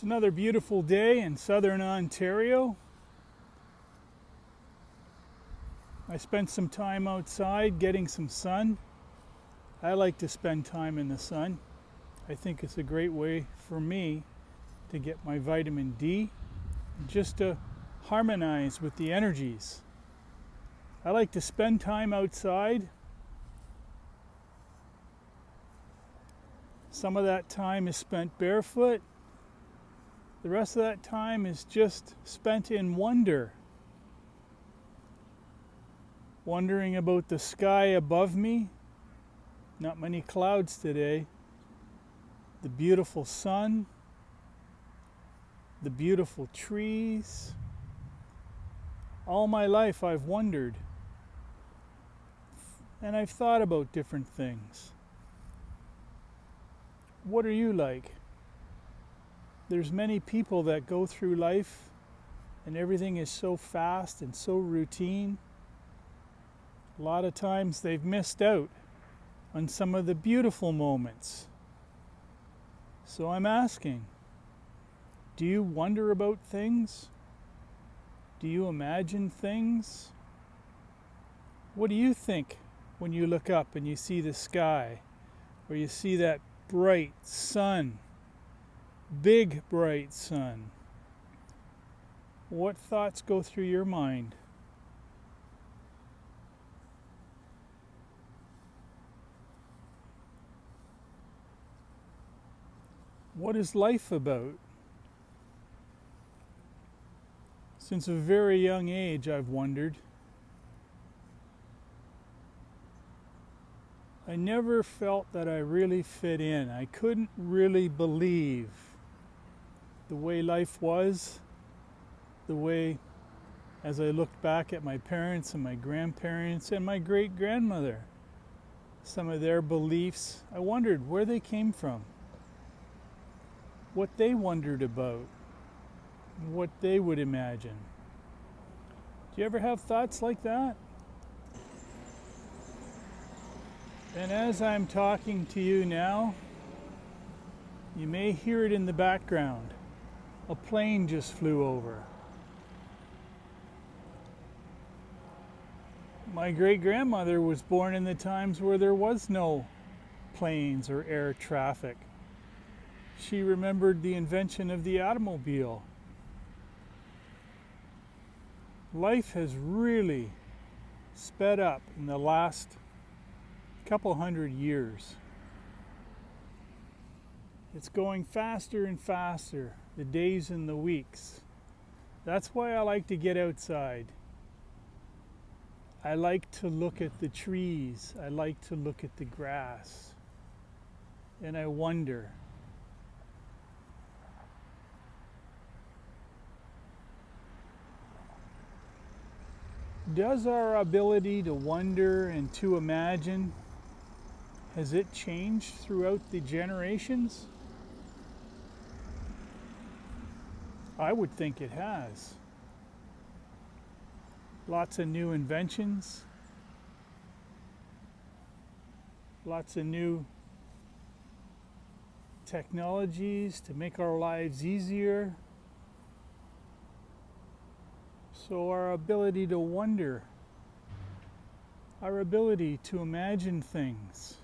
It's another beautiful day in southern Ontario. I spent some time outside getting some sun. I like to spend time in the sun. I think it's a great way for me to get my vitamin D, just to harmonize with the energies. I like to spend time outside. Some of that time is spent barefoot. The rest of that time is just spent in wonder. Wondering about the sky above me. Not many clouds today. The beautiful sun. The beautiful trees. All my life I've wondered. And I've thought about different things. What are you like? There's many people that go through life and everything is so fast and so routine. A lot of times they've missed out on some of the beautiful moments. So I'm asking, do you wonder about things? Do you imagine things? What do you think when you look up and you see the sky, or you see that bright sun? Big bright sun. What thoughts go through your mind? What is life about? Since a very young age, I've wondered. I never felt that I really fit in. I couldn't really believe the way life was, the way, as I looked back at my parents and my grandparents and my great-grandmother, some of their beliefs, I wondered where they came from, what they wondered about, what they would imagine. Do you ever have thoughts like that? And as I'm talking to you now, you may hear it in the background. A plane just flew over. My great-grandmother was born in the times where there was no planes or air traffic. She remembered the invention of the automobile. Life has really sped up in the last couple hundred years. It's going faster and faster, the days and the weeks. That's why I like to get outside. I like to look at the trees. I like to look at the grass. And I wonder. Does our ability to wonder and to imagine, has it changed throughout the generations? I would think it has. Lots of new inventions, lots of new technologies to make our lives easier. So our ability to wonder, our ability to imagine things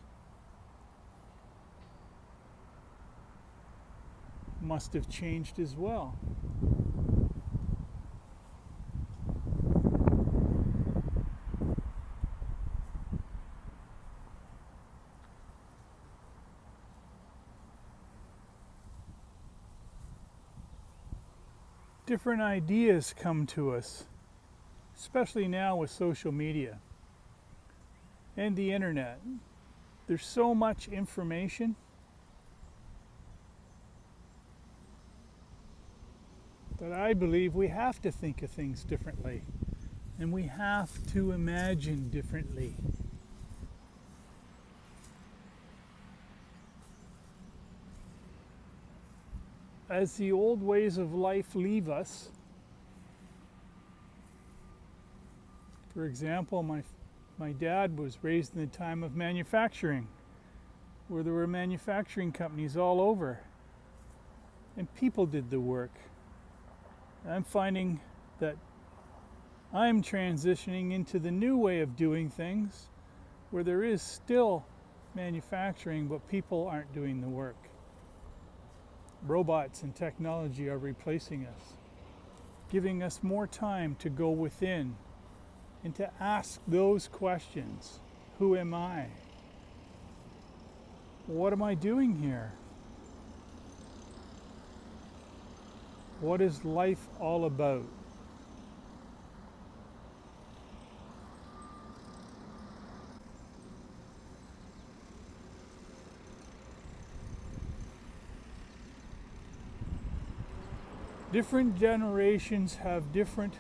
must have changed as well. Different ideas come to us, especially now with social media and the internet. There's so much information. But I believe we have to think of things differently, and we have to imagine differently. As the old ways of life leave us, for example, my dad was raised in the time of manufacturing, where there were manufacturing companies all over. and people did the work. I'm finding that I'm transitioning into the new way of doing things, where there is still manufacturing, but people aren't doing the work. Robots and technology are replacing us, giving us more time to go within and to ask those questions. Who am I? What am I doing here? What is life all about? Different generations have different,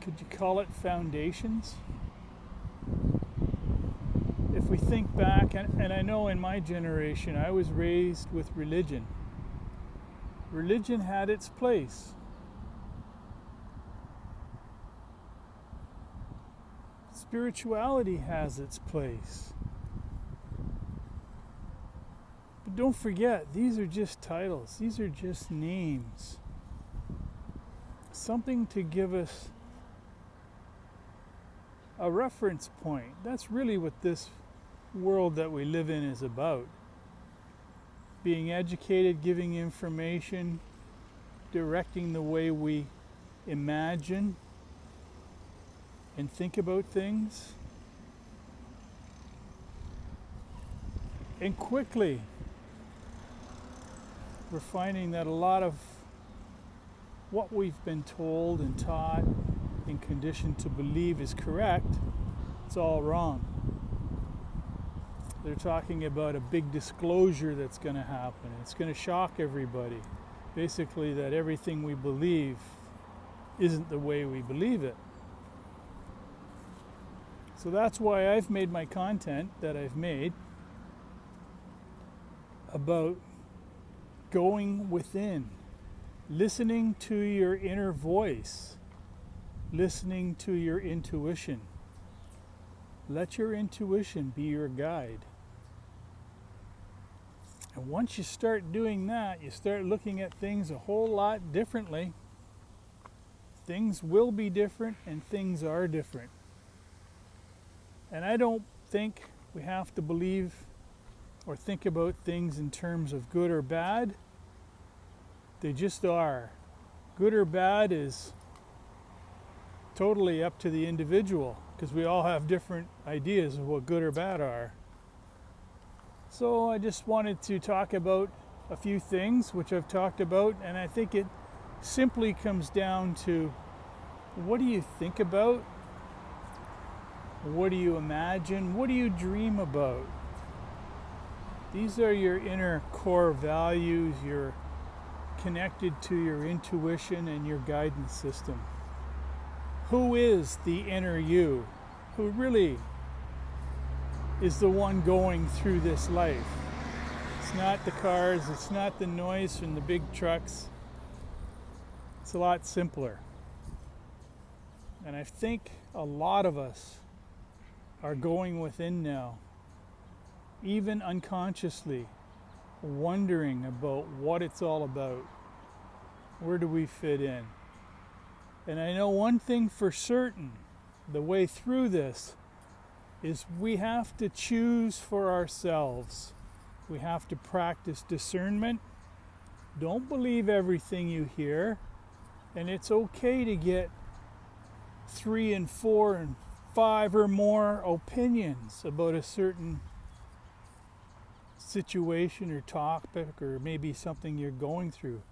could you call it foundations? If we think back, and I know in my generation I was raised with religion. Religion had its place. Spirituality has its place. But don't forget, these are just titles. These are just names. Something to give us a reference point. That's really what this world that we live in is about. Being educated, giving information, directing the way we imagine and think about things. And quickly, we're finding that a lot of what we've been told and taught and conditioned to believe is correct, it's all wrong. They're talking about a big disclosure that's going to happen. It's going to shock everybody. Basically, that everything we believe isn't the way we believe it. So that's why I've made my content that I've made about going within, listening to your inner voice, listening to your intuition. Let your intuition be your guide. And once you start doing that, you start looking at things a whole lot differently. Things will be different and things are different. And I don't think we have to believe or think about things in terms of good or bad. They just are. Good or bad is totally up to the individual, because we all have different ideas of what good or bad are. So I just wanted to talk about a few things which I've talked about, and I think it simply comes down to, what do you think about? What do you imagine? What do you dream about? These are your inner core values. You're connected to your intuition and your guidance system. Who is the inner you? Who really is the one going through this life? It's not the cars, it's not the noise from the big trucks. It's a lot simpler. And I think a lot of us are going within now, even unconsciously, wondering about what it's all about. Where do we fit in? And I know one thing for certain, the way through this is we have to choose for ourselves. We have to practice discernment. Don't believe everything you hear. And it's okay to get 3 and 4 and 5 or more opinions about a certain situation or topic, or maybe something you're going through.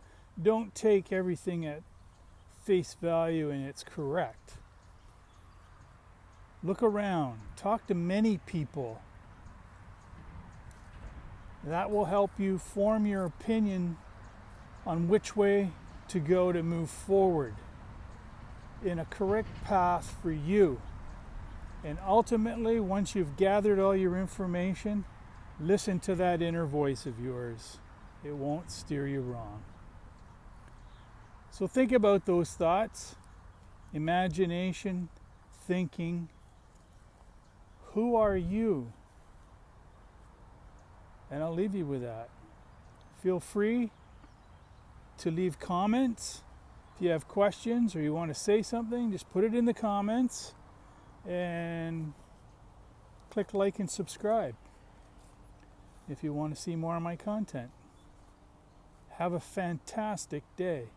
Don't take everything at face value and it's correct. Look around, talk to many people. That will help you form your opinion on which way to go to move forward in a correct path for you. And ultimately, once you've gathered all your information, listen to that inner voice of yours. It won't steer you wrong. So think about those thoughts, imagination, thinking. Who are you? And I'll leave you with that. Feel free to leave comments. If you have questions or you want to say something, just put it in the comments and click like and subscribe if you want to see more of my content. Have a fantastic day.